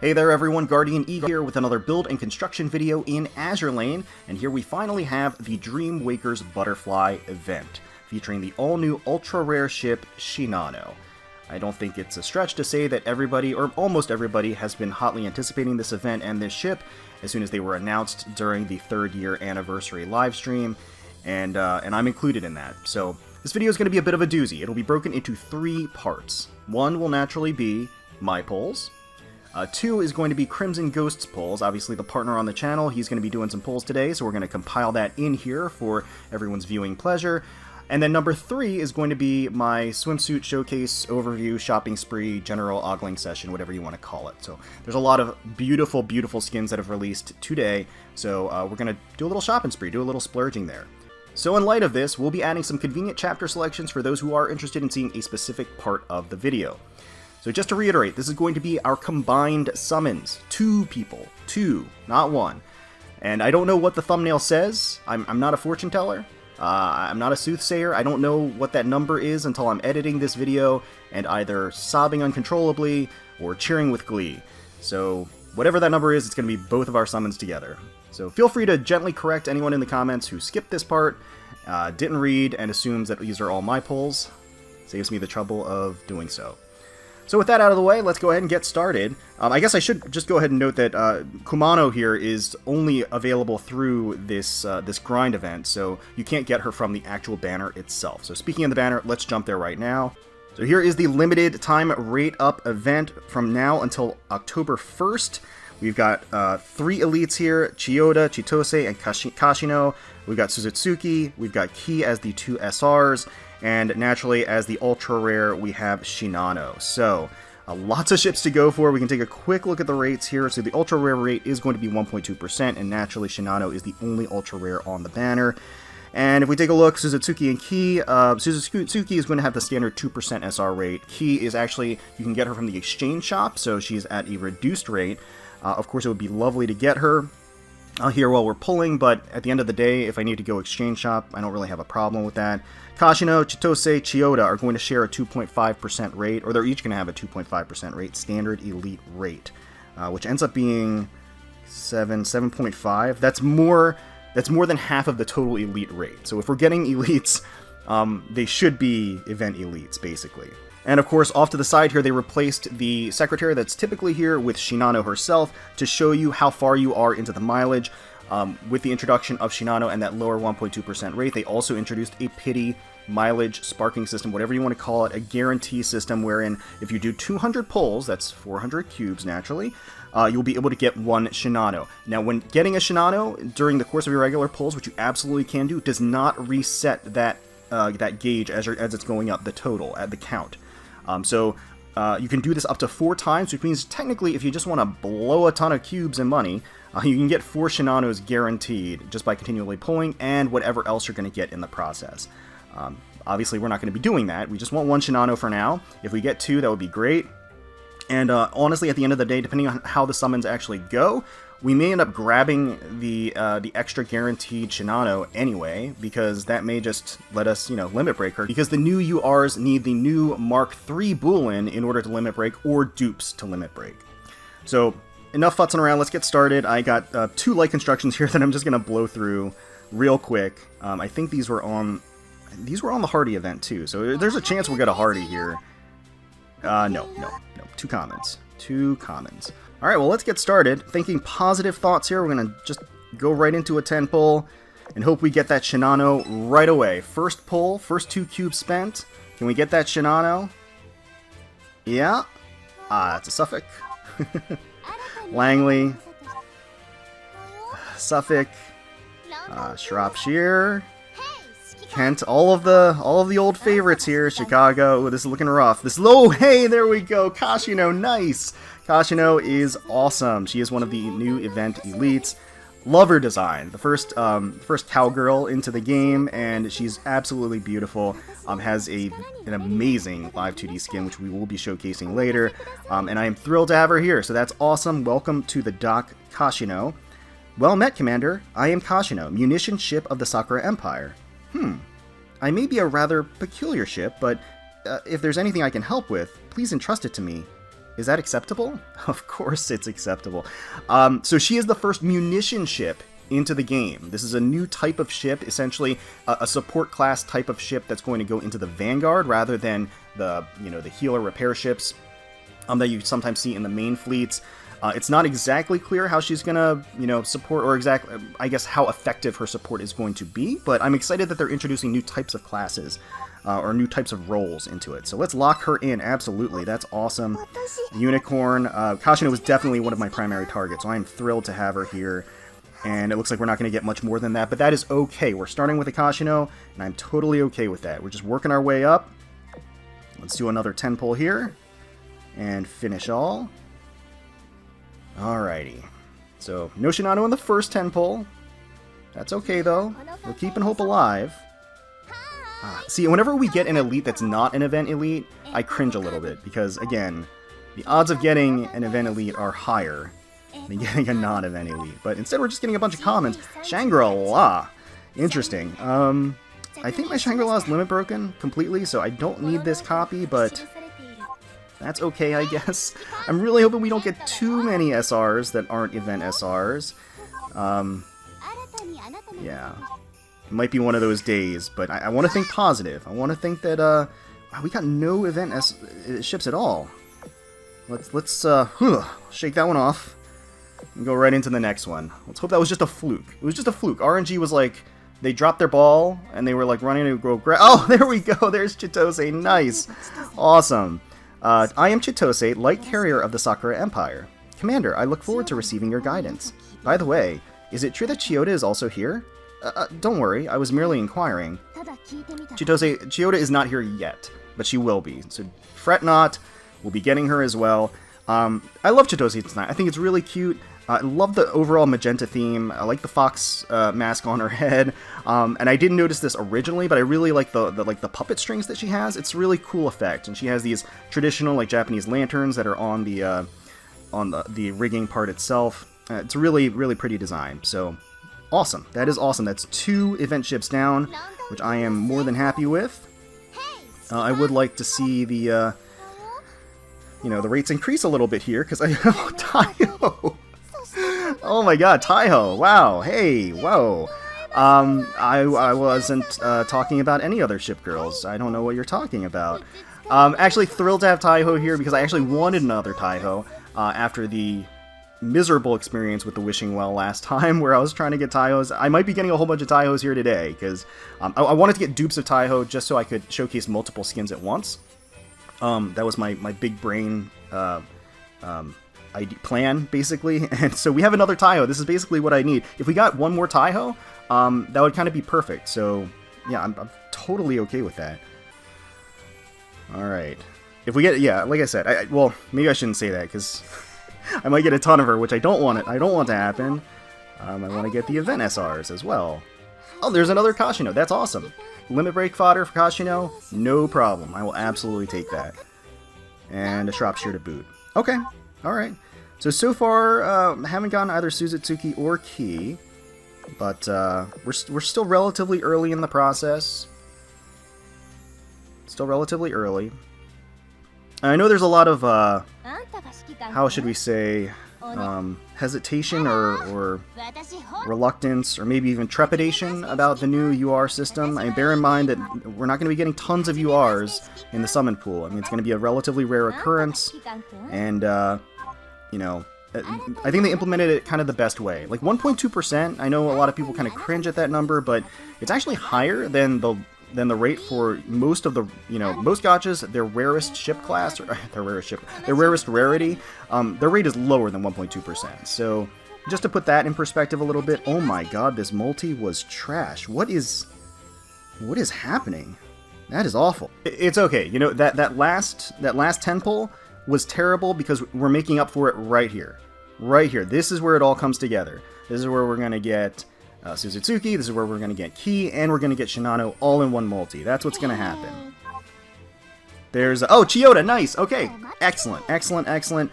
Hey there everyone, GuardianE here with another build and construction video in Azur Lane, and here we finally have the Dreamwaker's Butterfly event, featuring the all-new ultra-rare ship Shinano. I don't think it's a stretch to say that everybody, or almost everybody, has been hotly anticipating this event and this ship as soon as they were announced during the 3rd year anniversary livestream, and I'm included in that. So this video is going to be a bit of a doozy. It'll be broken into 3 parts. 1 will naturally be my pulls. 2 is going to be CrimsonGhost's pulls, obviously the partner on the channel. He's going to be doing some pulls today, so we're going to compile that in here for everyone's viewing pleasure. And then number 3 is going to be my swimsuit showcase, overview, shopping spree, general ogling session, whatever you want to call it. So there's a lot of beautiful, beautiful skins that have released today, so we're going to do a little shopping spree, do a little splurging there. So in light of this, we'll be adding some convenient chapter selections for those who are interested in seeing a specific part of the video. So just to reiterate, this is going to be our combined summons. 2 people. 2, not 1. And I don't know what the thumbnail says. I'm not a fortune teller. I'm not a soothsayer. I don't know what that number is until I'm editing this video and either sobbing uncontrollably or cheering with glee. So whatever that number is, it's going to be both of our summons together. So feel free to gently correct anyone in the comments who skipped this part, didn't read, and assumes that these are all my pulls. Saves me the trouble of doing so. So with that out of the way, let's go ahead and get started. I guess I should just go ahead and note that Kumano here is only available through this this grind event, so you can't get her from the actual banner itself. So speaking of the banner, let's jump there right now. So here is the limited time rate up event from now until October 1st. We've got 3 elites here, Chiyoda, Chitose, and Kashino. We've got Suzutsuki, we've got Ki as the 2 SRs, and naturally, as the ultra-rare, we have Shinano. So, lots of ships to go for. We can take a quick look at the rates here. So the ultra-rare rate is going to be 1.2%, and naturally, Shinano is the only ultra-rare on the banner. And if we take a look, Suzutsuki and Ki, Suzutsuki is going to have the standard 2% SR rate. Ki is actually, you can get her from the exchange shop, so she's at a reduced rate. Of course, it would be lovely to get her here while we're pulling, but at the end of the day, if I need to go exchange shop, I don't really have a problem with that. Kashino, Chitose, Chiyoda are going to share a 2.5% rate, or they're each going to have a 2.5% rate, standard elite rate, which ends up being 7.5. That's more than half of the total elite rate. So if we're getting elites, they should be event elites, basically. And of course, off to the side here, they replaced the secretary that's typically here with Shinano herself to show you how far you are into the mileage. With the introduction of Shinano and that lower 1.2% rate, they also introduced a pity mileage sparking system, whatever you want to call it, a guarantee system wherein if you do 200 pulls, that's 400 cubes naturally, you'll be able to get 1 Shinano. Now, when getting a Shinano during the course of your regular pulls, which you absolutely can do, does not reset that that gauge as it's going up, the total, at the count. So you can do this up to 4 times, which means technically if you just want to blow a ton of cubes and money, you can get 4 Shinanos guaranteed just by continually pulling and whatever else you're going to get in the process. Obviously, we're not going to be doing that. We just want 1 Shinano for now. If we get 2, that would be great. And honestly, at the end of the day, depending on how the summons actually go, we may end up grabbing the extra guaranteed Shinano anyway, because that may just let us, limit break her. Because the new URs need the new Mark III Boolean in order to limit break, or dupes to limit break. So, enough futzing around, let's get started. I got 2 light constructions here that I'm just going to blow through real quick. I think these were on the Hardy event too, so there's a chance we'll get a Hardy here. No. 2 commons. 2 commons. Alright, well, let's get started. Thinking positive thoughts here. We're going to just go right into a 10 pull and hope we get that Shinano right away. First pull, first 2 cubes spent. Can we get that Shinano? Yeah. It's a Suffolk. Langley. Suffolk. Shropshire. Kent, all of the old favorites here. Chicago. Ooh, this is looking rough. Hey, there we go. Kashino, nice. Kashino is awesome. She is one of the new event elites. Love her design. The first cowgirl into the game, and she's absolutely beautiful. Has an amazing live 2D skin, which we will be showcasing later. And I am thrilled to have her here. So that's awesome. Welcome to the dock, Kashino. Well met, Commander. I am Kashino, munition ship of the Sakura Empire. I may be a rather peculiar ship, but if there's anything I can help with, please entrust it to me. Is that acceptable? Of course it's acceptable. So she is the first munition ship into the game. This is a new type of ship, essentially a support class type of ship that's going to go into the Vanguard rather than the, the healer repair ships that you sometimes see in the main fleets. It's not exactly clear how she's gonna, support, or exactly, I guess, how effective her support is going to be, but I'm excited that they're introducing new types of classes, or new types of roles into it. So let's lock her in, absolutely, that's awesome. Unicorn, Kashino was definitely one of my primary targets, so I'm thrilled to have her here. And it looks like we're not going to get much more than that, but that is okay. We're starting with a Kashino, and I'm totally okay with that. We're just working our way up. Let's do another 10 pull here, and finish all. Alrighty. So, no Shinano in the first 10 pull. That's okay, though. We're keeping hope alive. See, whenever we get an elite that's not an event elite, I cringe a little bit, because, again, the odds of getting an event elite are higher than getting a non-event elite. But instead we're just getting a bunch of commons. Shangri-La! Interesting. I think my Shangri-La is limit broken completely, so I don't need this copy, but that's okay, I guess. I'm really hoping we don't get too many SRs that aren't event SRs. Yeah. It might be one of those days, but I want to think positive. I want to think that, we got no event ships at all. Let's shake that one off and go right into the next one. Let's hope that was just a fluke. It was just a fluke. RNG was like, they dropped their ball, and they were like running to go grab. Oh, there we go. There's Chitose. Nice. Awesome. I am Chitose, light carrier of the Sakura Empire. Commander, I look forward to receiving your guidance. By the way, is it true that Chiyoda is also here? Don't worry, I was merely inquiring. Chitose, Chiyoda is not here yet, but she will be. So fret not, we'll be getting her as well. I love Chitose tonight. I think it's really cute. I love the overall magenta theme. I like the fox mask on her head. And I didn't notice this originally, but I really like the puppet strings that she has. It's a really cool effect. And she has these traditional like Japanese lanterns that are on the rigging part itself. It's a really, really pretty design. So awesome. That is awesome. That's 2 event ships down, which I am more than happy with. I would like to see the the rates increase a little bit here, because I... Oh, Taiho! Oh my god, Taiho! Wow, hey, whoa! I wasn't talking about any other ship girls. I don't know what you're talking about. Actually thrilled to have Taiho here, because I actually wanted another Taiho after the miserable experience with the Wishing Well last time, where I was trying to get Taihos. I might be getting a whole bunch of Taihos here today, because I wanted to get dupes of Taiho just so I could showcase multiple skins at once. That was my big brain plan, basically. And so we have another Taiho. This is basically what I need. If we got one more Taiho, that would kind of be perfect. So, yeah, I'm totally okay with that. Alright. If we get, yeah, like I said, well, maybe I shouldn't say that, because I might get a ton of her, which I don't want to happen. I want to get the event SRs as well. Oh, there's another Kashino. That's awesome. Limit break fodder for Kashino? No problem. I will absolutely take that. And a Shropshire to boot. Okay. Alright. So far, haven't gotten either Suzutsuki or Ki. But we're still relatively early in the process. Still relatively early. I know there's a lot of, how should we say, hesitation or reluctance, or maybe even trepidation about the new UR system. I mean, bear in mind that we're not going to be getting tons of URs in the summon pool. I mean, it's going to be a relatively rare occurrence, and, I think they implemented it kind of the best way. Like 1.2%, I know a lot of people kind of cringe at that number, but it's actually higher than the rate for most of the, most gachas, their rarest ship class, or their rarest rarity, their rate is lower than 1.2%. So, just to put that in perspective a little bit, oh my god, this multi was trash. What is happening? That is awful. It's okay, that last 10 pull was terrible, because we're making up for it right here. Right here. This is where it all comes together. This is where we're going to get Suzutsuki, this is where we're going to get Ki, and we're going to get Shinano all in one multi. That's what's going to happen. There's... Oh, Chiyoda! Nice! Okay. Excellent, excellent, excellent.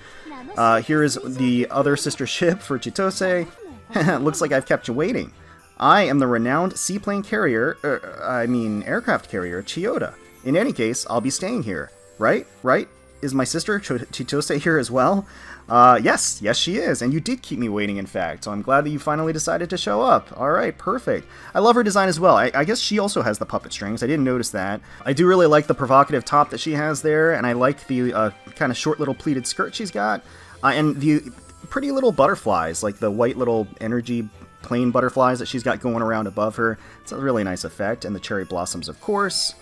Here is the other sister ship for Chitose. Looks like I've kept you waiting. I am the renowned seaplane carrier, aircraft carrier, Chiyoda. In any case, I'll be staying here. Right? is my sister Chitose here as well? Yes, she is, and you did keep me waiting, in fact, so I'm glad that you finally decided to show up. Alright, perfect. I love her design as well. I guess she also has the puppet strings, I didn't notice that. I do really like the provocative top that she has there, and I like the kind of short little pleated skirt she's got, and the pretty little butterflies, like the white little energy plain butterflies that she's got going around above her. It's a really nice effect, and the cherry blossoms, of course.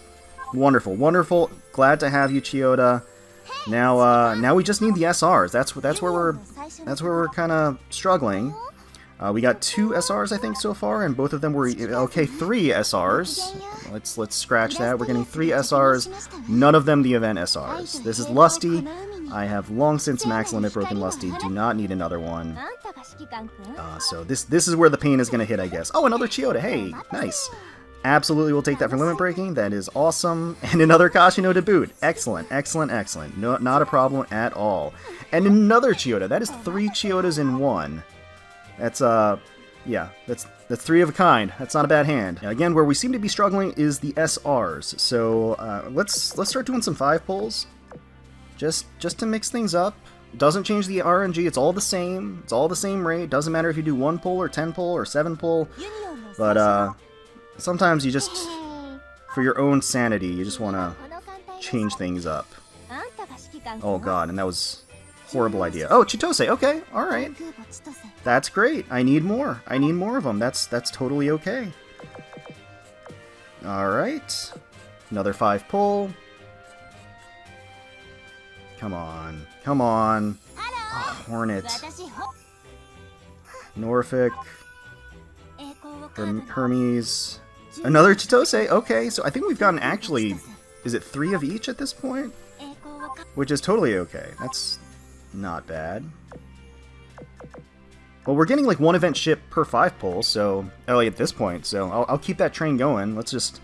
Wonderful, wonderful. Glad to have you, Chiyoda. Now we just need the SRs. That's where we're kind of struggling. We got 2 SRs, I think, so far, and both of them were okay. 3 SRs. Let's scratch that. We're getting 3 SRs. None of them the event SRs. This is Lusty. I have long since max limit broken Lusty. Do not need another one. So this is where the pain is gonna hit, I guess. Oh, another Chiyoda. Hey, nice. Absolutely, we'll take that for limit breaking. That is awesome. And another Kashino to boot. Excellent, excellent, excellent. No, not a problem at all. And another Chiyoda. That is 3 Chiyodas in 1. That's yeah, that's 3 of a kind. That's not a bad hand. Now, again, where we seem to be struggling is the SRs. So let's start doing some 5 pulls, just to mix things up. Doesn't change the RNG. It's all the same. It's all the same rate. Doesn't matter if you do 1 pull or 10 pull or 7 pull. But sometimes you just, for your own sanity, you just want to change things up. Oh god, and that was a horrible idea. Oh, Chitose, okay, alright. That's great. I need more. I need more of them. That's totally okay. Alright. Another 5 pull. Come on. Come on. Oh, Hornet. Norfolk. Hermes. Another Chitose. Okay, so I think we've gotten actually, is it 3 of each at this point? Which is totally okay. That's not bad. Well, we're getting like 1 event ship per 5 pull, so at this point, so I'll keep that train going. Let's just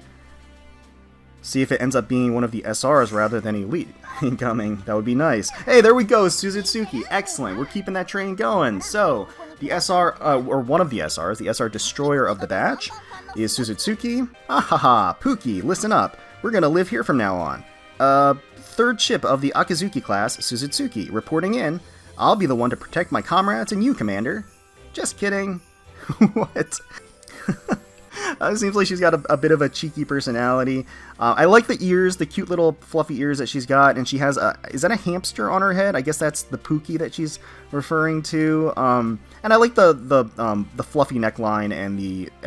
see if it ends up being one of the SRs rather than Elite incoming. That would be nice. Hey, there we go, Suzutsuki. Excellent. We're keeping that train going. So the SR, or one of the SRs, the SR Destroyer of the batch, is Suzutsuki. Ahaha, Pookie, listen up. We're gonna live here from now on. 3rd ship of the Akazuki class, Suzutsuki, reporting in. I'll be the one to protect my comrades and you, Commander. Just kidding. What? It seems like she's got a bit of a cheeky personality. I like the ears, the cute little fluffy ears that she's got, and she has a, is that a hamster on her head? I guess that's the Pookie that she's referring to. And I like the fluffy neckline and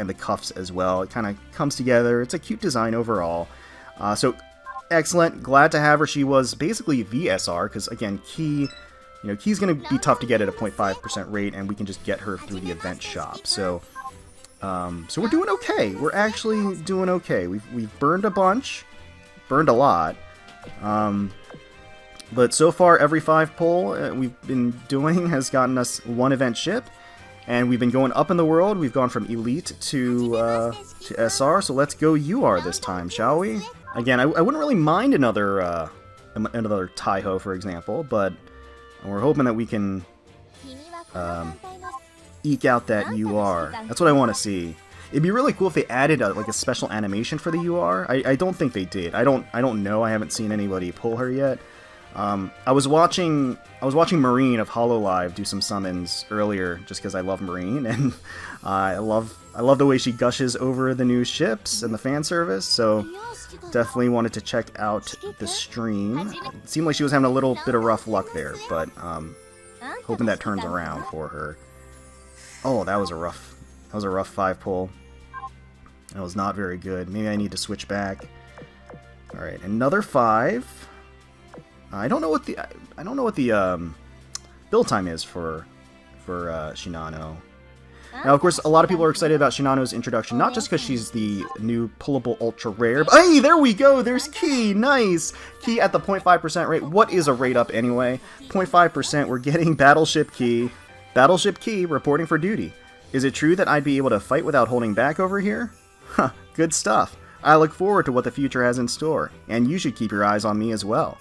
the cuffs as well. It kind of comes together. It's a cute design overall. So excellent. Glad to have her. She was basically the SR because again, Key's going to be tough to get at a 0.5% rate, and we can just get her through the event shop. So we're doing okay. We're actually doing okay. We've burned a bunch, burned a lot, but so far every 5 pull we've been doing has gotten us 1 event ship, and we've been going up in the world. We've gone from Elite to SR. So let's go UR this time, shall we? Again, I wouldn't really mind another Taiho, for example, but we're hoping that we can eke out that UR. That's what I want to see. It'd be really cool if they added like a special animation for the UR. I don't think they did. I don't know. I haven't seen anybody pull her yet. I was watching Marine of HoloLive do some summons earlier, just because I love Marine, and I love the way she gushes over the new ships and the fan service. So definitely wanted to check out the stream. It seemed like she was having a little bit of rough luck there, but hoping that turns around for her. Oh, that was a rough 5 pull. That was not very good. Maybe I need to switch back. All right, another 5. I don't know what the build time is for Shinano. Now, of course, a lot of people are excited about Shinano's introduction, not just because she's the new pullable ultra rare, but hey, there we go, there's Key, nice! Key at the 0.5% rate. What is a rate up anyway? 0.5%, we're getting Battleship Key. Battleship Key reporting for duty. Is it true that I'd be able to fight without holding back over here? Huh, good stuff. I look forward to what the future has in store, and you should keep your eyes on me as well.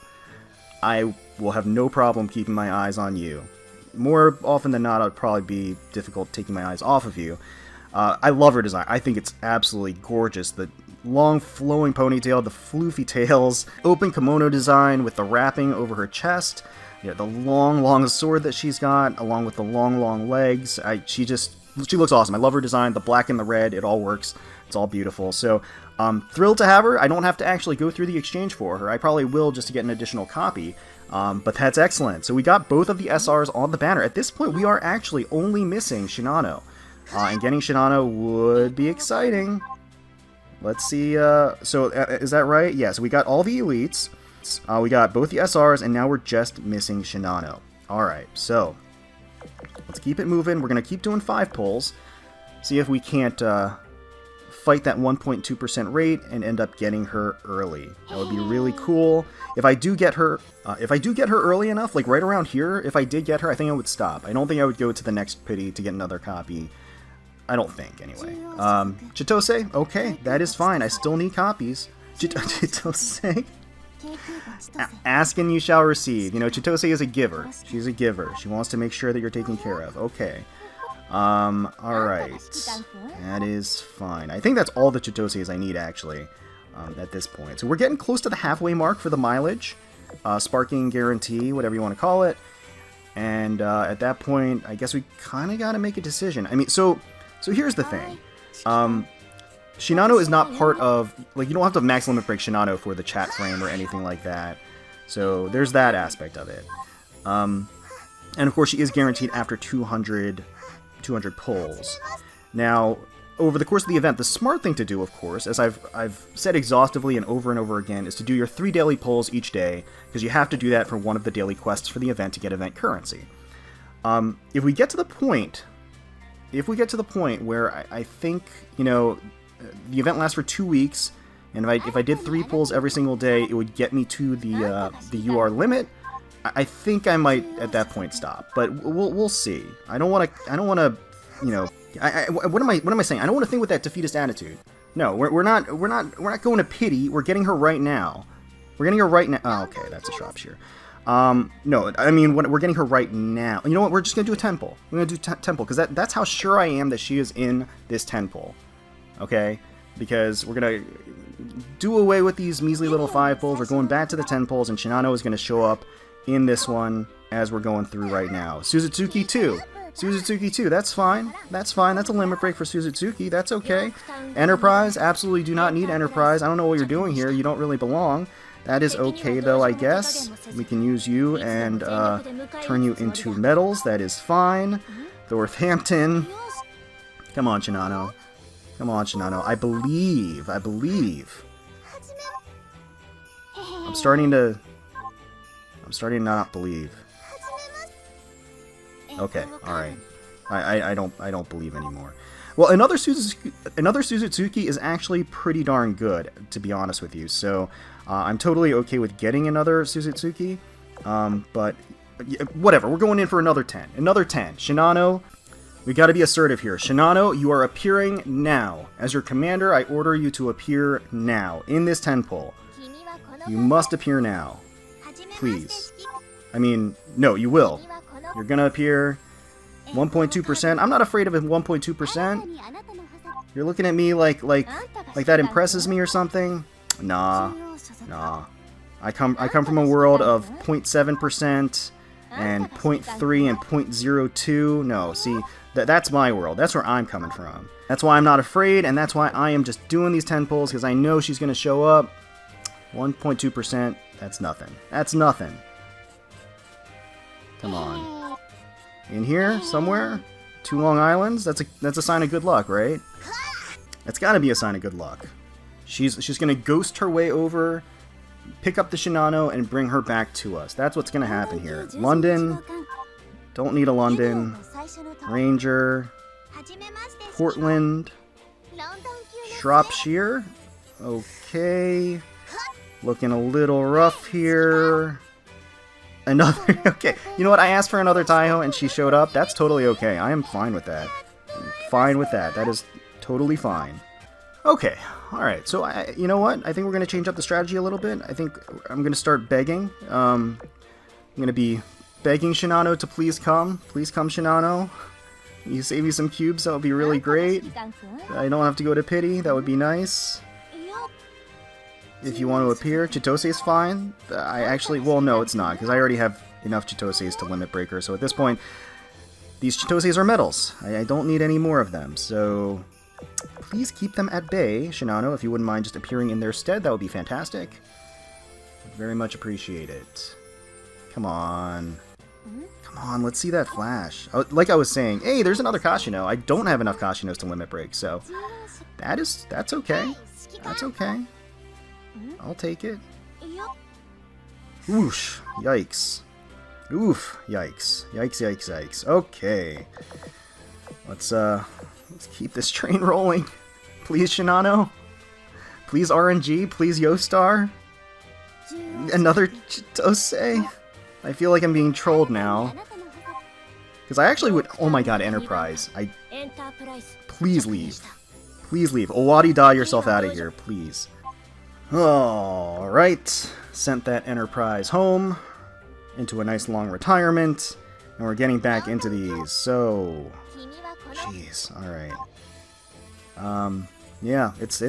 I will have no problem keeping my eyes on you. More often than not, it would probably be difficult taking my eyes off of you. I love her design. I think it's absolutely gorgeous. long flowing ponytail, the floofy tails, open kimono design with the wrapping over her chest, the long sword that she's got, along with the long legs. She looks awesome. I love her design, the black and the red, it all works. It's all beautiful. So, thrilled to have her. I don't have to actually go through the exchange for her. I probably will just to get an additional copy. But that's excellent. So we got both of the SRs on the banner. At this point, we are actually only missing Shinano. And getting Shinano would be exciting. Let's see. Is that right? Yeah, so we got all the elites. We got both the SRs, and now we're just missing Shinano. Alright, so let's keep it moving. We're going to keep doing 5 pulls. See if we can't fight that 1.2% rate and end up getting her early. That would be really cool. If I do get her early enough, like right around here, if I did get her, I think I would stop. I don't think I would go to the next pity to get another copy. I don't think, anyway. Chitose? Okay, that is fine. I still need copies. Chitose? Ask and you shall receive. You know, Chitose is a giver. She's a giver. She wants to make sure that you're taken care of. Okay. Alright. That is fine. I think that's all the Chitoses I need, actually, at this point. So we're getting close to the halfway mark for the mileage. Sparking guarantee, whatever you want to call it. And at that point, I guess we kind of got to make a decision. I mean, so here's the thing. Shinano is not part of, like, you don't have to max limit break Shinano for the chat frame or anything like that. So there's that aspect of it. And of course, she is guaranteed after 200 pulls. Now, over the course of the event, the smart thing to do, of course, as I've said exhaustively and over again, is to do your 3 daily pulls each day, because you have to do that for one of the daily quests for the event to get event currency. If we get to the point where I think, you know, the event lasts for 2 weeks, and if I did 3 pulls every single day, it would get me to the UR limit. I think I might at that point stop, but we'll see. I don't want to, you know. What am I saying? I don't want to think with that defeatist attitude. No, we're not going to pity. We're getting her right now. We're getting her right now. Oh, okay, that's a Shropshire. No, I mean we're getting her right now. You know what? We're just gonna do a 10 pull. We're gonna do 10 pull because that's how sure I am that she is in this 10 pull. Okay, because we're gonna do away with these measly little 5 pulls. We're going back to the 10 pulls, and Shinano is gonna show up in this one as we're going through right now. Suzutsuki 2. Suzutsuki 2, that's fine. That's fine. That's a limit break for Suzutsuki. That's okay. Enterprise, absolutely do not need Enterprise. I don't know what you're doing here. You don't really belong. That is okay, though, I guess. We can use you and turn you into metals. That is fine. Northampton. Come on, Shinano. Come on, Shinano. I believe. I'm starting to not believe. Okay, alright. I don't believe anymore. Well, another Suzutsuki is actually pretty darn good, to be honest with you. So, I'm totally okay with getting another Suzutsuki. But, whatever. We're going in for another 10. Another 10. Shinano, we gotta be assertive here. Shinano, you are appearing now. As your commander, I order you to appear now. In this 10 pull. You must appear now. Please. I mean, no, you will. You're gonna appear 1.2%. I'm not afraid of 1.2%. You're looking at me like that impresses me or something. Nah. I come from a world of 0.7% and 0.3 and 0.02. No, see, that's my world. That's where I'm coming from. That's why I'm not afraid, and that's why I am just doing these 10 pulls, because I know she's gonna show up. 1.2%. That's nothing. That's nothing. Come on. In here, somewhere? 2 Long Islands? That's a sign of good luck, right? That's gotta be a sign of good luck. She's gonna ghost her way over, pick up the Shinano, and bring her back to us. That's what's gonna happen here. London. Don't need a London. Ranger. Portland. Shropshire. Okay. Looking a little rough here. Another, okay, you know what, I asked for another Taiho and she showed up. That's totally okay. I am fine with that. Fine with that. That is totally fine. Okay, alright, so you know what, I think we're going to change up the strategy a little bit. I think I'm going to start begging. I'm going to be begging Shinano to please come. Please come, Shinano. You save me some cubes, that would be really great. I don't have to go to pity, that would be nice. if you want to appear. Chitose is fine. I actually, well, no, it's not, because I already have enough Chitoses to limit breaker. So at this point, these Chitoses are metals. I don't need any more of them. So please keep them at bay, Shinano. If you wouldn't mind just appearing in their stead, that would be fantastic. Very much appreciate it. Come on. Come on, let's see that flash. Like I was saying, hey, there's another Kashino. I don't have enough Kashinos to limit break, so that's okay. That's okay. I'll take it. Oosh, yikes. Oof, yikes. Yikes, yikes, yikes. Okay. Let's keep this train rolling. Please, Shinano. Please, RNG. Please, Yostar. Another Chitose. I feel like I'm being trolled now. Because I actually would... Oh my god, Enterprise. Please leave. Please leave. Owadi, die yourself out of here, please. Alright. Sent that Enterprise home. Into a nice long retirement. And we're getting back into these. So... Jeez. Alright. Yeah. It's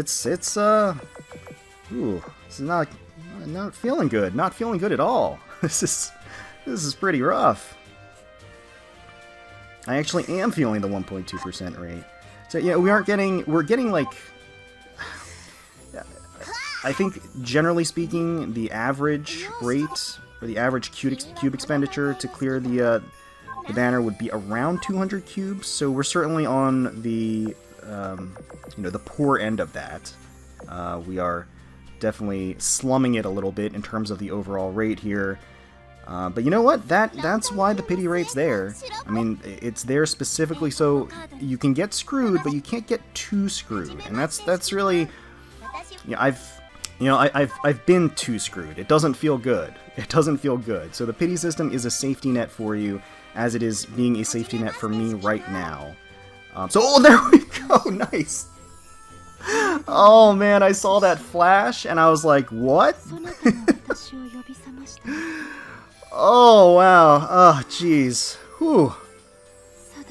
ooh. It's not feeling good. Not feeling good at all. This is pretty rough. I actually am feeling the 1.2% rate. So yeah, we're getting like, I think generally speaking, the average rate or the average cube expenditure to clear the banner would be around 200 cubes. So we're certainly on the the poor end of that. We are definitely slumming it a little bit in terms of the overall rate here. But you know what? That's why the pity rate's there. I mean, it's there specifically so you can get screwed, but you can't get too screwed. And that's really, I've been too screwed. It doesn't feel good. It doesn't feel good. So the pity system is a safety net for you, as it is being a safety net for me right now. So there we go. Nice. Oh man, I saw that flash and I was like, what? Oh wow. Oh jeez. Whew.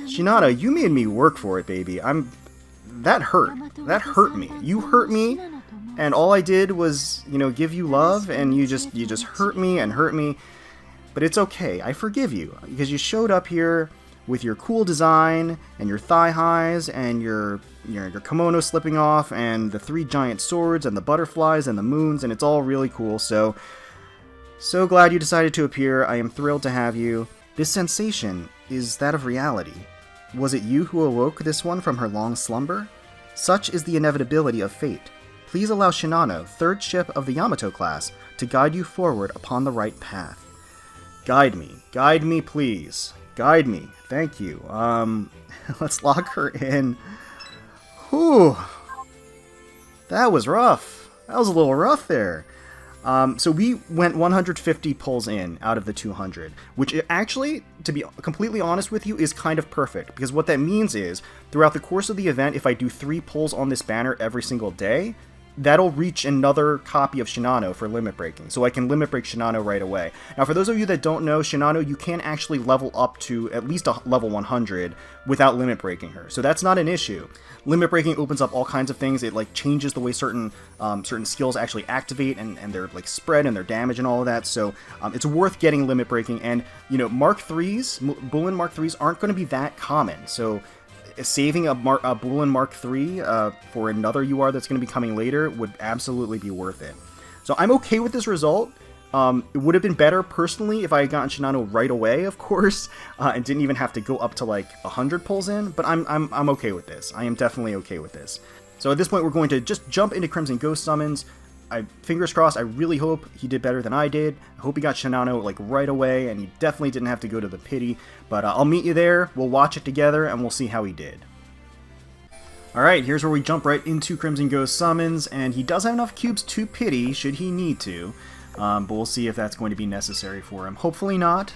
Shinano, you made me work for it, baby. That hurt. That hurt me. You hurt me, and all I did was, give you love, and you just hurt me and hurt me. But it's okay. I forgive you because you showed up here with your cool design and your thigh highs and your kimono slipping off and the 3 giant swords and the butterflies and the moons, and it's all really cool. So glad you decided to appear. I am thrilled to have you. This sensation, is that of reality? Was it you who awoke this one from her long slumber? Such is the inevitability of fate. Please allow Shinano, 3rd ship of the Yamato-class, to guide you forward upon the right path. Guide me, please. Guide me. Thank you. Let's lock her in. Whew. That was rough. That was a little rough there. So we went 150 pulls in out of the 200, which actually, to be completely honest with you, is kind of perfect. Because what that means is, throughout the course of the event, if I do 3 pulls on this banner every single day, that'll reach another copy of Shinano for limit breaking. So I can limit break Shinano right away. Now, for those of you that don't know, Shinano, you can actually level up to at least a level 100 without limit breaking her. So that's not an issue. Limit breaking opens up all kinds of things. It changes the way certain skills actually activate and their spread and their damage and all of that. So it's worth getting limit breaking. And Mark 3s, Bullen Mark 3s aren't going to be that common. So saving a Bullen Mark 3 for another UR that's going to be coming later would absolutely be worth it. So I'm okay with this result. It would have been better, personally, if I had gotten Shinano right away, of course, and didn't even have to go up to 100 pulls in, but I'm okay with this. I am definitely okay with this. So at this point, we're going to just jump into Crimson Ghost summons. Fingers crossed, I really hope he did better than I did. I hope he got Shinano right away, and he definitely didn't have to go to the pity. But I'll meet you there, we'll watch it together, and we'll see how he did. Alright, here's where we jump right into Crimson Ghost summons, and he does have enough cubes to pity, should he need to. But we'll see if that's going to be necessary for him. Hopefully not.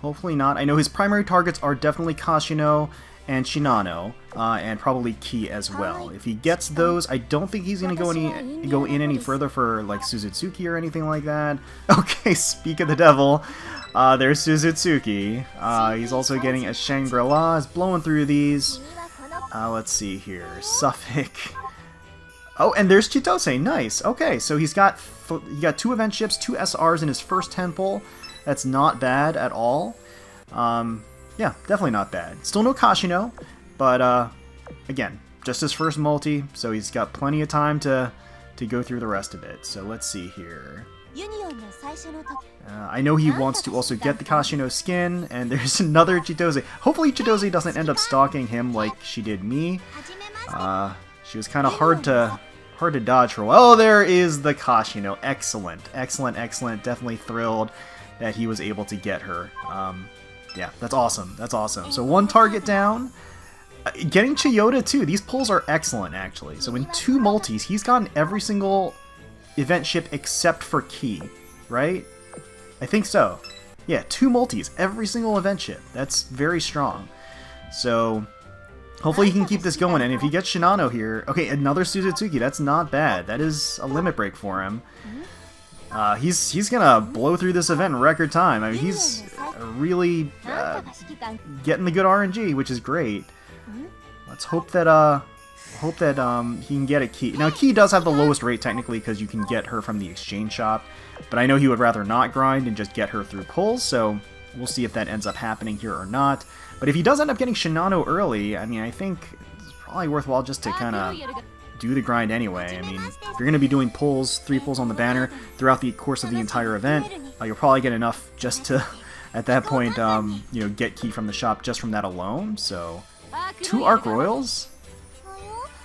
Hopefully not. I know his primary targets are definitely Kashino and Shinano, and probably Ki as well. If he gets those, I don't think he's going to go in any further for Suzutsuki or anything like that. Okay, speak of the devil. There's Suzutsuki. He's also getting a Shangri-La. He's blowing through these. Let's see here. Suffolk. Oh, and there's Chitose. Nice. Okay, so he got 2 event ships, 2 SRs in his first 10 pull. That's not bad at all. Yeah, definitely not bad. Still no Kashino, but again, just his first multi, so he's got plenty of time to go through the rest of it. So let's see here. I know he wants to also get the Kashino skin, and there's another Chitose. Hopefully Chitose doesn't end up stalking him like she did me. She was kind of hard to dodge for a while. Oh, there is the Kashino. Excellent, excellent, excellent. Definitely thrilled that he was able to get her. Yeah, that's awesome. That's awesome. So 1 target down. Getting Chiyoda too. These pulls are excellent, actually. So in 2 multis, he's gotten every single event ship except for Key, right? I think so. Yeah, 2 multis, every single event ship. That's very strong. So hopefully he can keep this going. And if he gets Shinano here, okay, another Suzutsuki. That's not bad. That is a limit break for him. He's gonna blow through this event in record time. I mean, he's really getting the good RNG, which is great. Let's hope that he can get a Key. Now, Key does have the lowest rate technically because you can get her from the exchange shop, but I know he would rather not grind and just get her through pulls. So we'll see if that ends up happening here or not. But if he does end up getting Shinano early, I mean, I think it's probably worthwhile just to kind of do the grind anyway. I mean, if you're going to be doing pulls, 3 pulls on the banner throughout the course of the entire event, you'll probably get enough just to, at that point, you know, get Key from the shop just from that alone. So 2 Arc Royals?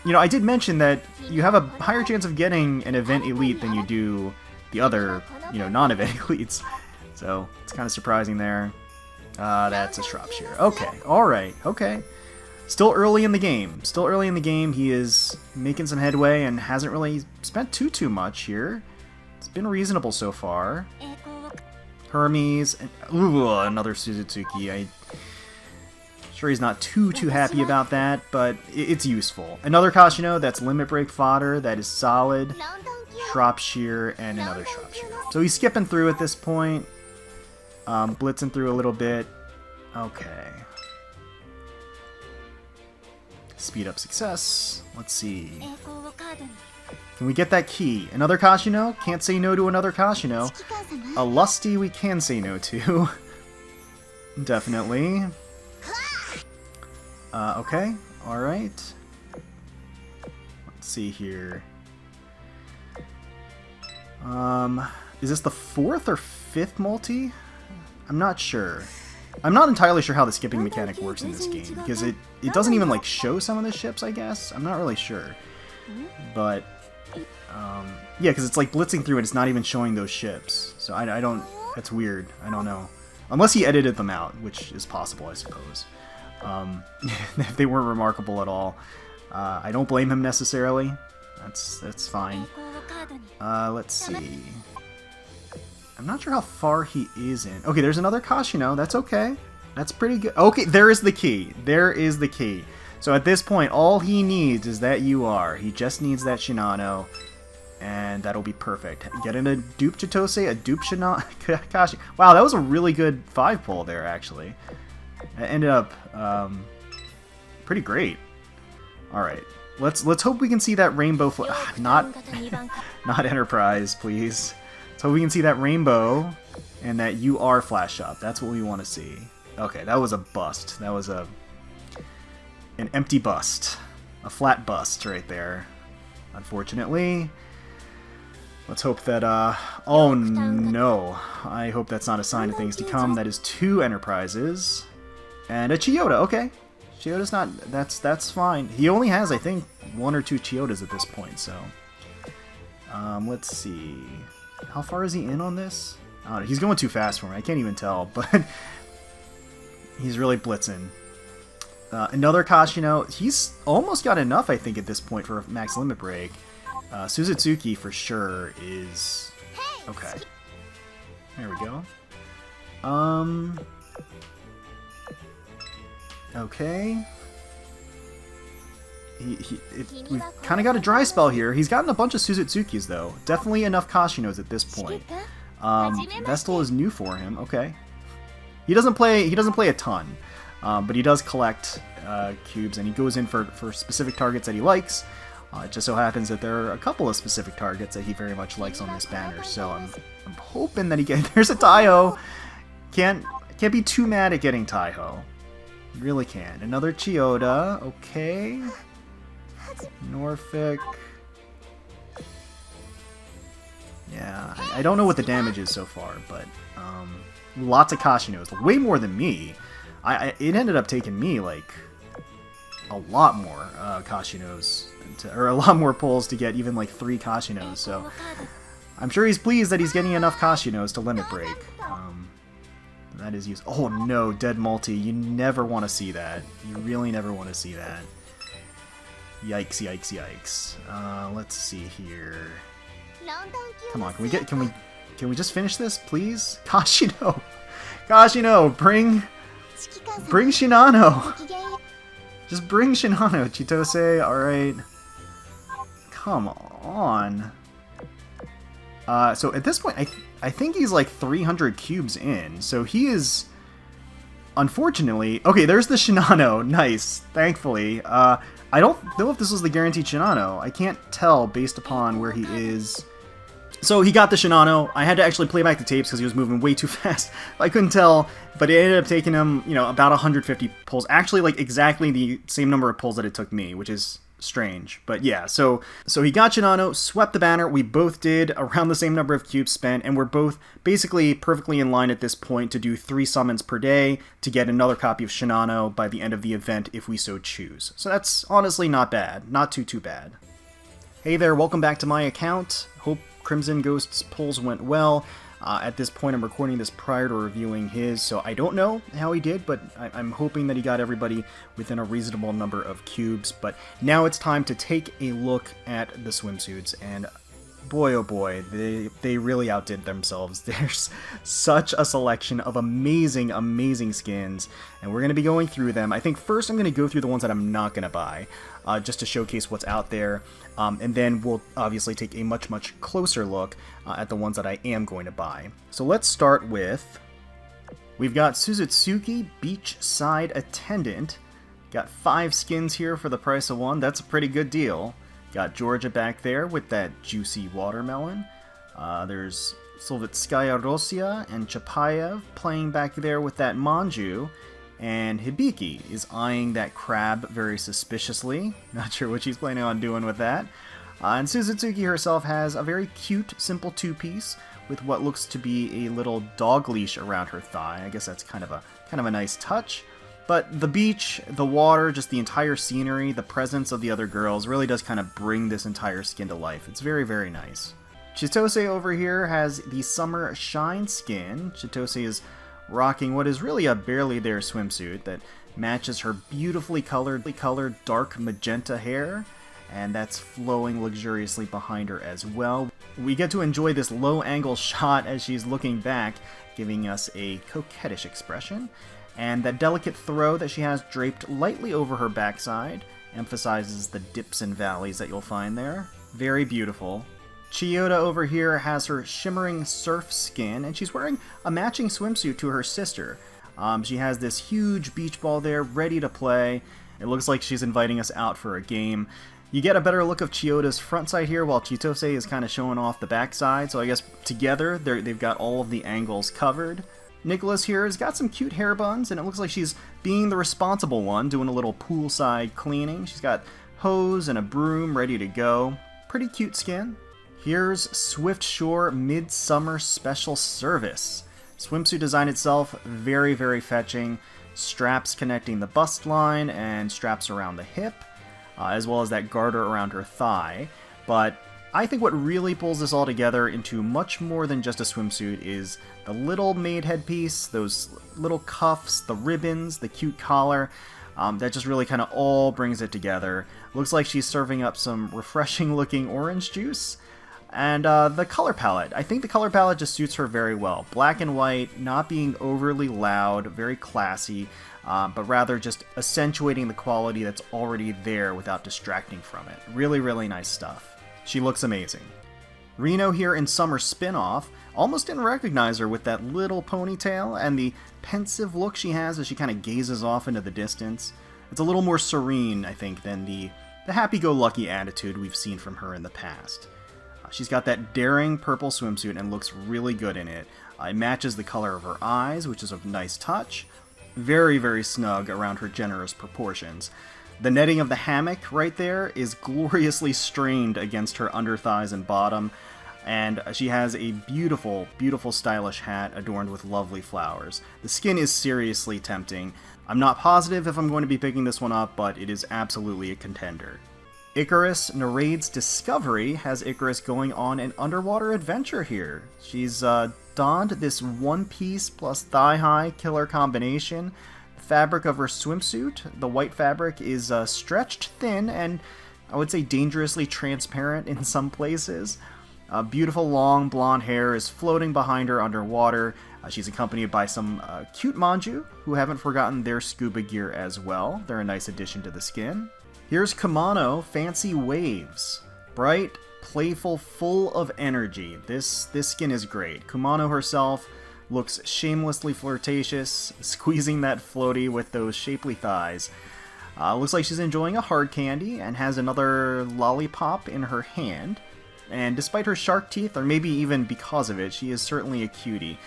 You know, I did mention that you have a higher chance of getting an event elite than you do the other, you know, non-event elites. So it's kind of surprising there. That's a Shropshire. Okay, alright, okay. Still early in the game. Still early in the game. He is making some headway and hasn't really spent too much here. It's been reasonable so far. Hermes. And, ooh, another Suzutsuki. I'm sure he's not too happy about that, but it's useful. Another Kashino, that's limit break fodder. That is solid. Shropshire and another Shropshire. So he's skipping through at this point. Blitzing through a little bit. Okay. Speed up success. Let's see. Can we get that Key? Another Kashino? Can't say no to another Kashino. A Lusty we can say no to. Definitely. Okay. Alright. Let's see here. Is this the 4th or 5th multi? I'm not sure. I'm not entirely sure how the skipping mechanic works in this game, because it doesn't even, like, show some of the ships, I guess? I'm not really sure. But, yeah, because it's, like, blitzing through and it's not even showing those ships. So I don't... That's weird. I don't know. Unless he edited them out, which is possible, I suppose. If they weren't remarkable at all. I don't blame him necessarily. That's fine. Let's see... I'm not sure how far he is in. Okay, there's another Kashino. That's okay. That's pretty good. Okay, there is the Key. There is the Key. So at this point, all he needs is that UR. He just needs that Shinano, and that'll be perfect. Getting a dupe Chitose, a dupe Shinano. Kashino. Wow, that was a really good 5 pull there, actually. It ended up pretty great. All right, let's hope we can see that rainbow. Not Enterprise, please. So we can see that rainbow and that UR flash up. That's what we want to see. Okay, that was a bust. That was an empty bust. A flat bust right there. Unfortunately. Let's hope that, oh no. I hope that's not a sign of things to come. That is 2 Enterprises. And a Chiyoda, okay. Chiyoda's not, that's fine. He only has, I think, 1 or 2 Chiyodas at this point, so. Let's see. How far is he in on this? I don't know. He's going too fast for me. I can't even tell, but he's really blitzing. Another Kashino. He's almost got enough, I think, at this point for a max limit break. Suzutsuki, for sure, is... Okay. There we go. Okay. We've kind of got a dry spell here. He's gotten a bunch of Suzutsukis, though. Definitely enough Kashinos at this point. Vestal is new for him. Okay. He doesn't play a ton, but he does collect cubes, and he goes in for specific targets that he likes. It just so happens that there are a couple of specific targets that he very much likes on this banner, so I'm hoping that he gets... There's a Taiho! Can't be too mad at getting Taiho. Really can. Another Chiyoda. Okay. Norfolk. Yeah, I don't know what the damage is so far, but lots of Kashinos. Way more than me. It ended up taking me, like, a lot more Kashinos, or a lot more pulls to get even, like, 3 Kashinos, so I'm sure he's pleased that he's getting enough Kashinos to limit break. That is used. Oh no, dead multi. You never want to see that. You really never want to see that. Yikes, yikes, yikes. Let's see here. Come on, can we just finish this, please? Kashino! Kashino, bring Shinano! Just bring Shinano, Chitose, alright. Come on. So at this point, I think he's like 300 cubes in, so he is, unfortunately... Okay, there's the Shinano, nice, thankfully. I don't know if this was the guaranteed Shinano. I can't tell based upon where he is. So he got the Shinano. I had to actually play back the tapes because he was moving way too fast. I couldn't tell, but it ended up taking him, you know, about 150 pulls. Actually, like, exactly the same number of pulls that it took me, which is strange. But yeah, so he got Shinano, swept the banner. We both did around the same number of cubes spent, and we're both basically perfectly in line at this point to do 3 summons per day to get another copy of Shinano by the end of the event if we so choose. So that's honestly not bad. Not too bad. Hey there, welcome back to my account. Hope CrimsonGhost's pulls went well. At this point, I'm recording this prior to reviewing his, so I don't know how he did, but I'm hoping that he got everybody within a reasonable number of cubes. But now it's time to take a look at the swimsuits, and boy oh boy, they really outdid themselves. There's such a selection of amazing, amazing skins, and we're going to be going through them. I think first I'm going to go through the ones that I'm not going to buy, just to showcase what's out there, and then we'll obviously take a much closer look at the ones that I am going to buy. So let's start with, we've got Suzutsuki, Beachside Attendant. Got 5 skins here for the price of 1. That's a pretty good deal. Got Georgia back there with that juicy watermelon. There's Slovitskaya Rosia and Chapayev playing back there with that Manjuu. And Hibiki is eyeing that crab very suspiciously. Not sure what she's planning on doing with that. And Suzutsuki herself has a very cute, simple 2-piece with what looks to be a little dog leash around her thigh. I guess that's kind of a nice touch. But the beach, the water, just the entire scenery, the presence of the other girls really does kind of bring this entire skin to life. It's very, very nice. Chitose over here has the Summer Shine skin. Chitose is rocking what is really a barely there swimsuit that matches her beautifully colored dark magenta hair, and that's flowing luxuriously behind her as well. We get to enjoy this low angle shot as she's looking back, giving us a coquettish expression. And that delicate throw that she has draped lightly over her backside emphasizes the dips and valleys that you'll find there. Very beautiful. Chiyoda over here has her shimmering surf skin, and she's wearing a matching swimsuit to her sister. She has this huge beach ball there, ready to play. It looks like she's inviting us out for a game. You get a better look of Chiyoda's front side here, while Chitose is kind of showing off the backside, so I guess together they've got all of the angles covered. Nicholas here has got some cute hair buns, and it looks like she's being the responsible one, doing a little poolside cleaning. She's got hose and a broom ready to go. Pretty cute skin. Here's Swift Shore Midsummer Special Service. Swimsuit design itself, very, very fetching. Straps connecting the bust line and straps around the hip, as well as that garter around her thigh. But I think what really pulls this all together into much more than just a swimsuit is the little maid headpiece, those little cuffs, the ribbons, the cute collar. That just really kind of all brings it together. Looks like she's serving up some refreshing looking orange juice. And the color palette. I think the color palette just suits her very well. Black and white, not being overly loud, very classy, but rather just accentuating the quality that's already there without distracting from it. Really, really nice stuff. She looks amazing. Reno here in Summer Spin-Off. Almost didn't recognize her with that little ponytail and the pensive look she has as she kind of gazes off into the distance. It's a little more serene, I think, than the the happy-go-lucky attitude we've seen from her in the past. She's got that daring purple swimsuit and looks really good in it. It matches the color of her eyes, which is a nice touch. Very, very snug around her generous proportions. The netting of the hammock right there is gloriously strained against her underthighs and bottom, and she has a beautiful, beautiful stylish hat adorned with lovely flowers. The skin is seriously tempting. I'm not positive if I'm going to be picking this one up, but it is absolutely a contender. Icarus Nereids Discovery has Icarus going on an underwater adventure here. She's donned this one-piece plus thigh-high killer combination. The fabric of her swimsuit, the white fabric, is stretched thin and I would say dangerously transparent in some places. Beautiful long blonde hair is floating behind her underwater. She's accompanied by some cute Manjuu, who haven't forgotten their scuba gear as well. They're a nice addition to the skin. Here's Kumano Fancy Waves. Bright, playful, full of energy. This skin is great. Kumano herself looks shamelessly flirtatious, squeezing that floaty with those shapely thighs. Looks like she's enjoying a hard candy and has another lollipop in her hand. And despite her shark teeth, or maybe even because of it, she is certainly a cutie.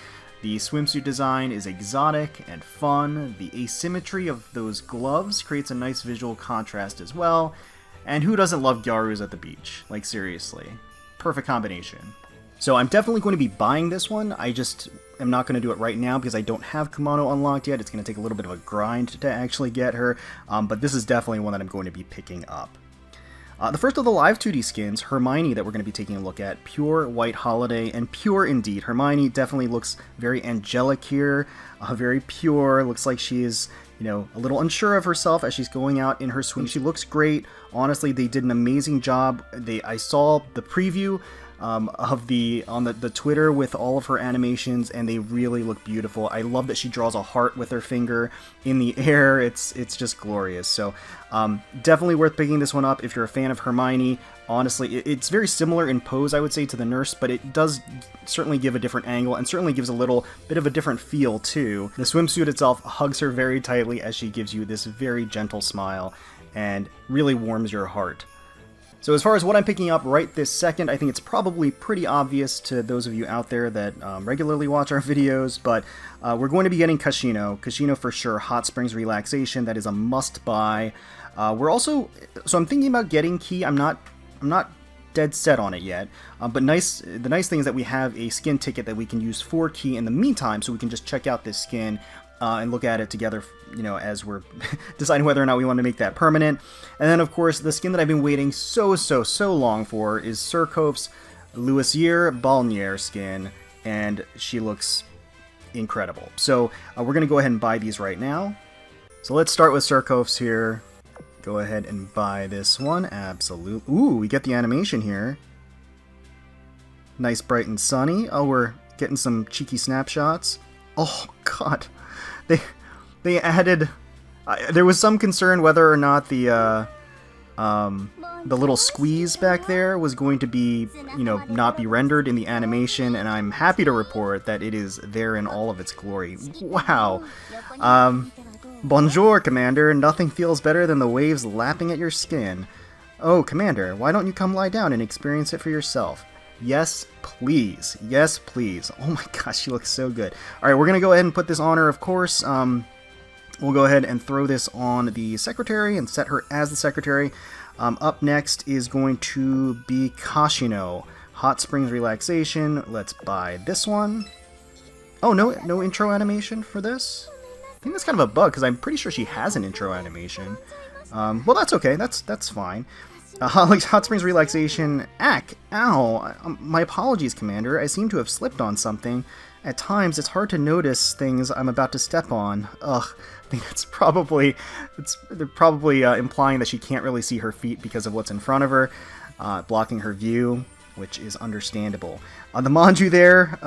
The swimsuit design is exotic and fun. The asymmetry of those gloves creates a nice visual contrast as well. And who doesn't love gyarus at the beach? Like, seriously. Perfect combination. So I'm definitely going to be buying this one. I just am not going to do it right now because I don't have Kumano unlocked yet. It's going to take a little bit of a grind to actually get her. But this is definitely one that I'm going to be picking up. The first of the live 2D skins, Hermione, that we're going to be taking a look at, pure white holiday, and pure indeed. Hermione definitely looks very angelic here, very pure. Looks like she is, a little unsure of herself as she's going out in her swim. She looks great. Honestly, they did an amazing job. I saw the preview on the Twitter with all of her animations, and they really look beautiful. I love that she draws a heart with her finger in the air. It's just glorious. So definitely worth picking this one up if you're a fan of Hermione. Honestly, it's very similar in pose, I would say, to the nurse, but it does certainly give a different angle and certainly gives a little bit of a different feel too. The swimsuit itself hugs her very tightly as she gives you this very gentle smile and really warms your heart. So as far as what I'm picking up right this second, I think it's probably pretty obvious to those of you out there that regularly watch our videos, but we're going to be getting Kashino. Kashino for sure, Hot Springs Relaxation, that is a must-buy. So I'm thinking about getting Key. I'm not dead set on it yet, but the nice thing is that we have a skin ticket that we can use for Key in the meantime, so we can just check out this skin and look at it together, as we're deciding whether or not we want to make that permanent. And then, of course, the skin that I've been waiting so long for is Surcouf's Louisier Balnier skin, and she looks incredible. So we're going to go ahead and buy these right now. So let's start with Surcouf's here. Go ahead and buy this one. Absolute. Ooh, we get the animation here. Nice, bright, and sunny. Oh, we're getting some cheeky snapshots. Oh, God. They added... there was some concern whether or not the little squeeze back there was going to be, not be rendered in the animation, and I'm happy to report that it is there in all of its glory. Wow. Bonjour, Commander. Nothing feels better than the waves lapping at your skin. Oh, Commander, why don't you come lie down and experience it for yourself? Yes, please. Yes, please. Oh my gosh, she looks so good. Alright, we're going to go ahead and put this on her, of course. We'll go ahead and throw this on the secretary and set her as the secretary. Up next is going to be Kashino. Hot Springs Relaxation. Let's buy this one. Oh, no intro animation for this? I think that's kind of a bug, because I'm pretty sure she has an intro animation. Well, that's okay. That's fine. Hot Springs Relaxation. Ack! Ow! My apologies, Commander. I seem to have slipped on something. At times, it's hard to notice things I'm about to step on. Ugh. I think they're probably implying that she can't really see her feet because of what's in front of her, blocking her view, which is understandable. The Manjuu there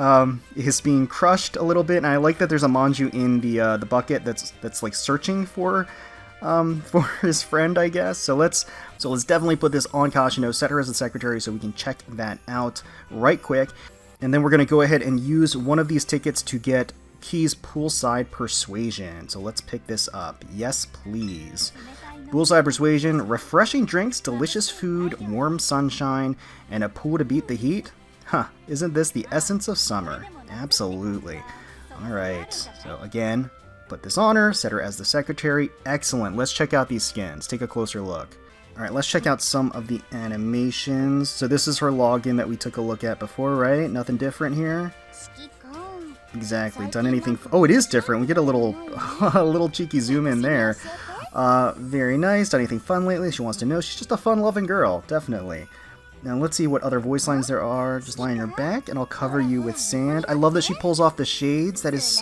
is being crushed a little bit, and I like that there's a Manjuu in the bucket that's like searching for his friend, I guess. So let's definitely put this on Kashino, set her as the secretary so we can check that out right quick. And then we're going to go ahead and use one of these tickets to get Key's Poolside Persuasion. So let's pick this up. Yes, please. Bullseye Persuasion, refreshing drinks, delicious food, warm sunshine, and a pool to beat the heat? Huh, isn't this the essence of summer? Absolutely. Alright, so again, put this on her, set her as the secretary. Excellent, let's check out these skins, take a closer look. Alright, let's check out some of the animations. So this is her login that we took a look at before, right? Nothing different here? Exactly, done anything... Oh, it is different, we get a little, a little cheeky zoom in there. Very nice, done anything fun lately? She wants to know. She's just a fun-loving girl, definitely. Now let's see what other voice lines there are. Just lie on your back and I'll cover you with sand. I love that she pulls off the shades. That is...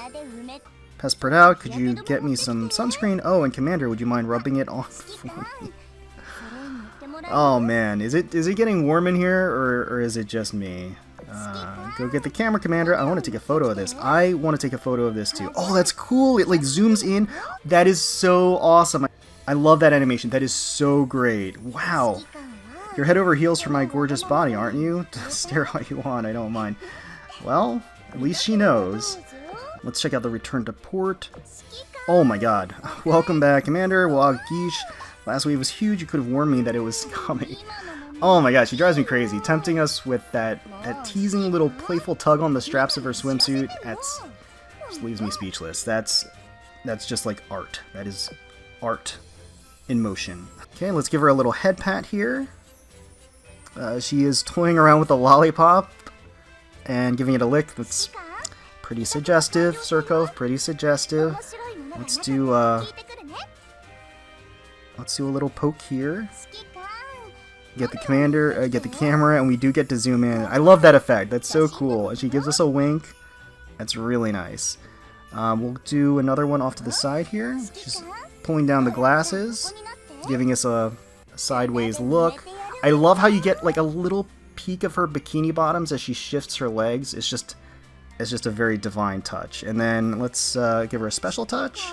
Pespert out, could you get me some sunscreen? Oh, and Commander, would you mind rubbing it on for me? Oh man, is it getting warm in here, or is it just me? Go get the camera, Commander. I want to take a photo of this. I want to take a photo of this too. Oh, that's cool. It like zooms in. That is so awesome. I love that animation. That is so great. Wow. You're head over heels for my gorgeous body, aren't you? Stare all you want. I don't mind. Well, at least she knows. Let's check out the return to port. Oh my god. Welcome back, Commander. Wagish. Last wave was huge. You could have warned me that it was coming. Oh my gosh, she drives me crazy. Tempting us with that teasing little playful tug on the straps of her swimsuit. Just leaves me speechless. That's just like art. That is art in motion. Okay, let's give her a little head pat here. She is toying around with a lollipop and giving it a lick. That's pretty suggestive, Surkov. Pretty suggestive. Let's do a little poke here. Get the commander, get the camera, and we do get to zoom in. I love that effect. That's so cool. And she gives us a wink. That's really nice. We'll do another one off to the side here. She's pulling down the glasses, giving us a sideways look. I love how you get like a little peek of her bikini bottoms as she shifts her legs. It's just a very divine touch. And then let's give her a special touch.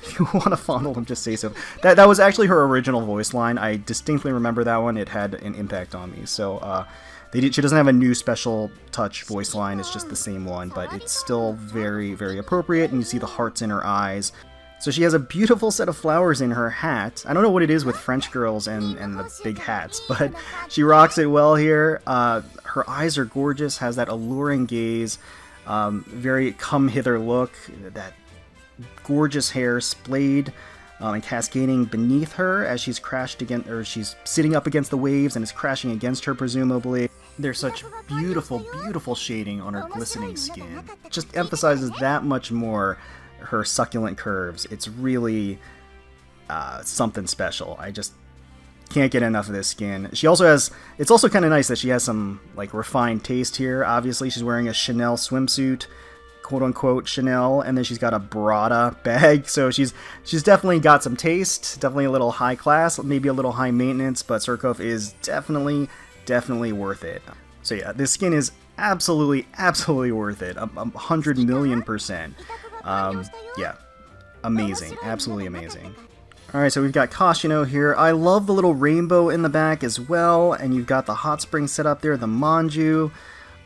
If you want to fondle him, just say so. That was actually her original voice line. I distinctly remember that one. It had an impact on me. So she doesn't have a new special touch voice line. It's just the same one, but it's still very, very appropriate. And you see the hearts in her eyes. So she has a beautiful set of flowers in her hat. I don't know what it is with French girls and the big hats, but she rocks it well here. Her eyes are gorgeous. Has that alluring gaze. Very come hither look. That gorgeous hair splayed and cascading beneath her as she's she's sitting up against the waves and is crashing against her, presumably. There's such beautiful, beautiful shading on her glistening skin. Just emphasizes that much more her succulent curves. It's really something special. I just can't get enough of this skin. She also has, it's also kind of nice that she has some like refined taste here. Obviously she's wearing a Chanel swimsuit, quote-unquote Chanel, and then she's got a Prada bag, so she's definitely got some taste, definitely a little high class, maybe a little high maintenance, but Surkov is definitely worth it. So yeah, this skin is absolutely worth it, 100,000,000%. Yeah, amazing, absolutely amazing. Alright, so we've got Kashino here. I love the little rainbow in the back as well, and you've got the hot spring set up there, the Manjuu.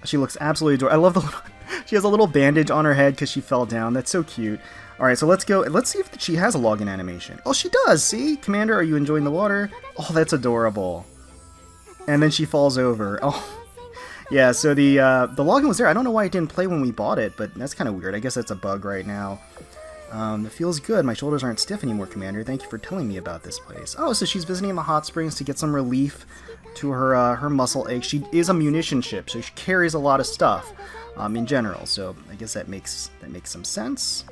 She looks absolutely adorable. I love the little... She has a little bandage on her head because she fell down. That's so cute. Alright, so let's go. Let's see if she has a login animation. Oh, she does. See? Commander, are you enjoying the water? Oh, that's adorable. And then she falls over. Oh, yeah, so the login was there. I don't know why it didn't play when we bought it, but that's kind of weird. I guess that's a bug right now. It feels good. My shoulders aren't stiff anymore, Commander. Thank you for telling me about this place. Oh, so she's visiting the hot springs to get some relief to her muscle aches. She is a munition ship, so she carries a lot of stuff. In general, so I guess that makes some sense.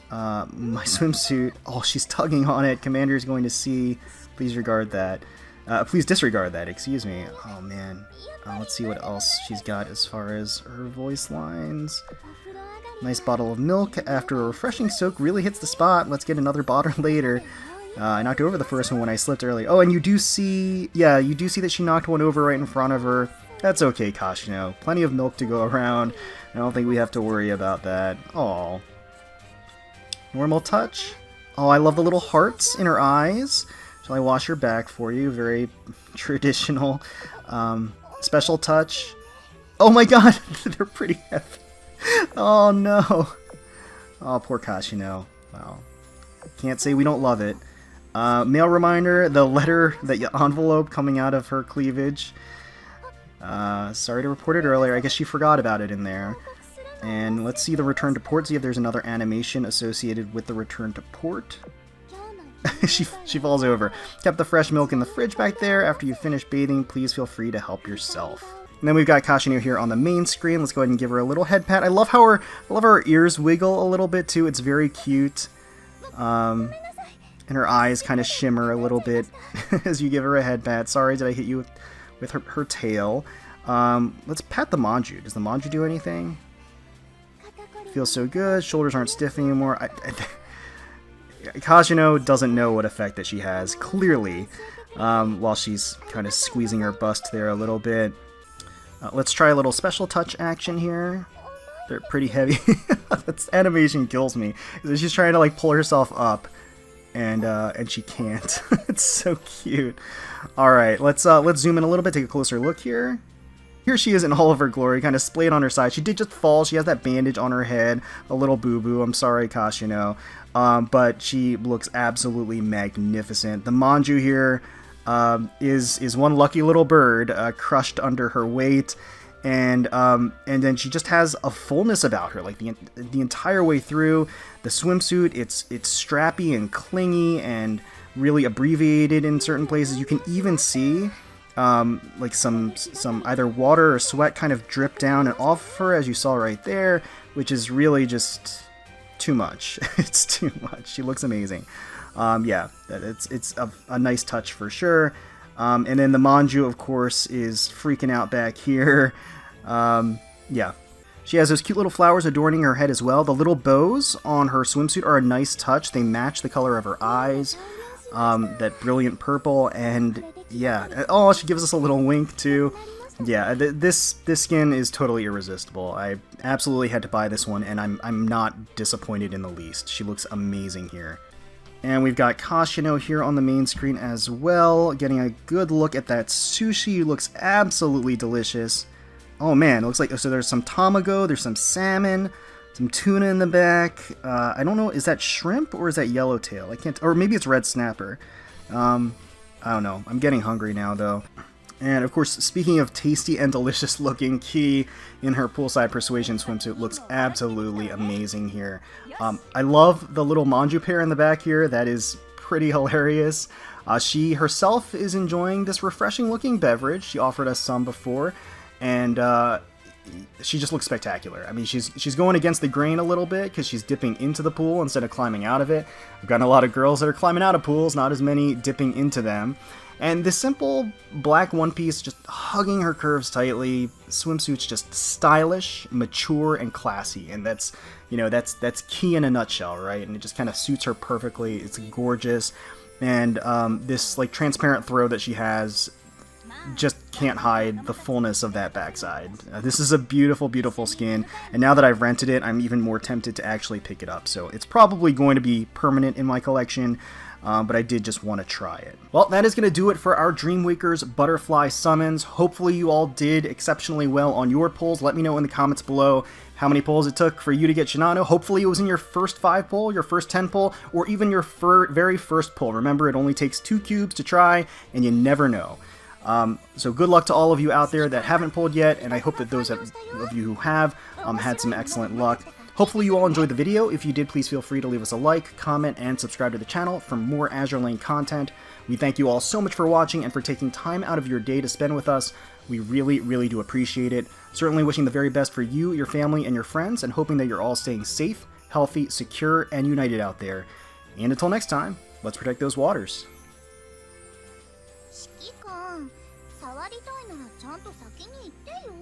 My swimsuit. Oh, she's tugging on it. Commander's going to see. Please regard that. Please disregard that. Excuse me. Oh man. Let's see what else she's got as far as her voice lines. Nice bottle of milk. After a refreshing soak really hits the spot. Let's get another bottle later. I knocked over the first one when I slipped early. Oh, and you do see that she knocked one over right in front of her. That's okay, Kashino. Plenty of milk to go around. I don't think we have to worry about that. Aw. Normal touch. Oh, I love the little hearts in her eyes. Shall I wash her back for you? Very traditional. Special touch. Oh my god! They're pretty heavy. Oh no. Oh, poor Kashino. Wow. Can't say we don't love it. Mail reminder, the letter, the envelope coming out of her cleavage. Sorry to report it earlier. I guess she forgot about it in there. And let's see the return to port. See if there's another animation associated with the return to port. she falls over. Kept the fresh milk in the fridge back there. After you finish bathing, please feel free to help yourself. And then we've got Kashino here on the main screen. Let's go ahead and give her a little head pat. I love how her ears wiggle a little bit too. It's very cute. And her eyes kind of shimmer a little bit as you give her a head pat. Sorry, did I hit you with her tail? Let's pat the Manjuu. Does the Manjuu do anything? Feels so good. Shoulders aren't stiff anymore. Kashino doesn't know what effect that she has, clearly, while she's kind of squeezing her bust there a little bit. Let's try a little special touch action here. They're pretty heavy. This animation kills me. She's trying to like pull herself up, and she can't. It's so cute. All right, let's zoom in a little bit, take a closer look here. Here she is in all of her glory, kind of splayed on her side. She did just fall. She has that bandage on her head, a little boo-boo. I'm sorry, Kashino. But she looks absolutely magnificent. The Manjuu here is one lucky little bird crushed under her weight. And then she just has a fullness about her, like the entire way through. The swimsuit, it's strappy and clingy and really abbreviated in certain places. You can even see like some either water or sweat kind of drip down and off of her, as you saw right there, which is really just too much. It's too much. She looks amazing. Yeah, it's a nice touch for sure. And then the Manjuu, of course, is freaking out back here. Yeah. She has those cute little flowers adorning her head as well. The little bows on her swimsuit are a nice touch. They match the color of her eyes. That brilliant purple, and yeah. Oh, she gives us a little wink too. Yeah, this skin is totally irresistible. I absolutely had to buy this one, and I'm not disappointed in the least. She looks amazing here. And we've got Kashino here on the main screen as well, getting a good look at that sushi. Looks absolutely delicious. Oh man, it looks like, so there's some tamago, there's some salmon, some tuna in the back. I don't know, is that shrimp or is that yellowtail? I can't, or maybe it's red snapper. I don't know. I'm getting hungry now though. And of course, speaking of tasty and delicious looking, Ki in her poolside persuasion swimsuit looks absolutely amazing here. I love the little Manjuu pair in the back here. That is pretty hilarious. She herself is enjoying this refreshing looking beverage. She offered us some before, and she just looks spectacular. I mean, she's going against the grain a little bit because she's dipping into the pool instead of climbing out of it. We've got a lot of girls that are climbing out of pools, not as many dipping into them. And this simple black one piece just hugging her curves tightly. Swimsuit's just stylish, mature, and classy. And that's, you know, that's Ki in a nutshell, right? And it just kind of suits her perfectly. It's gorgeous. And this like transparent throw that she has just can't hide the fullness of that backside. This is a beautiful, beautiful skin, and now that I've rented it, I'm even more tempted to actually pick it up. So it's probably going to be permanent in my collection, but I did just want to try it. Well, that is going to do it for our Dreamwaker's Butterfly summons. Hopefully you all did exceptionally well on your pulls. Let me know in the comments below how many pulls it took for you to get Shinano. Hopefully it was in your first 5 pull, your first 10 pull, or even your very first pull. Remember, it only takes 2 cubes to try, and you never know. So good luck to all of you out there that haven't pulled yet, and I hope that those of you who have had some excellent luck. Hopefully you all enjoyed the video. If you did, please feel free to leave us a like, comment, and subscribe to the channel for more Azur Lane content. We thank you all so much for watching and for taking time out of your day to spend with us. We really, really do appreciate it. Certainly wishing the very best for you, your family, and your friends, and hoping that you're all staying safe, healthy, secure, and united out there. And until next time, let's protect those waters. 指揮官、触りたいならちゃんと先に言ってよ。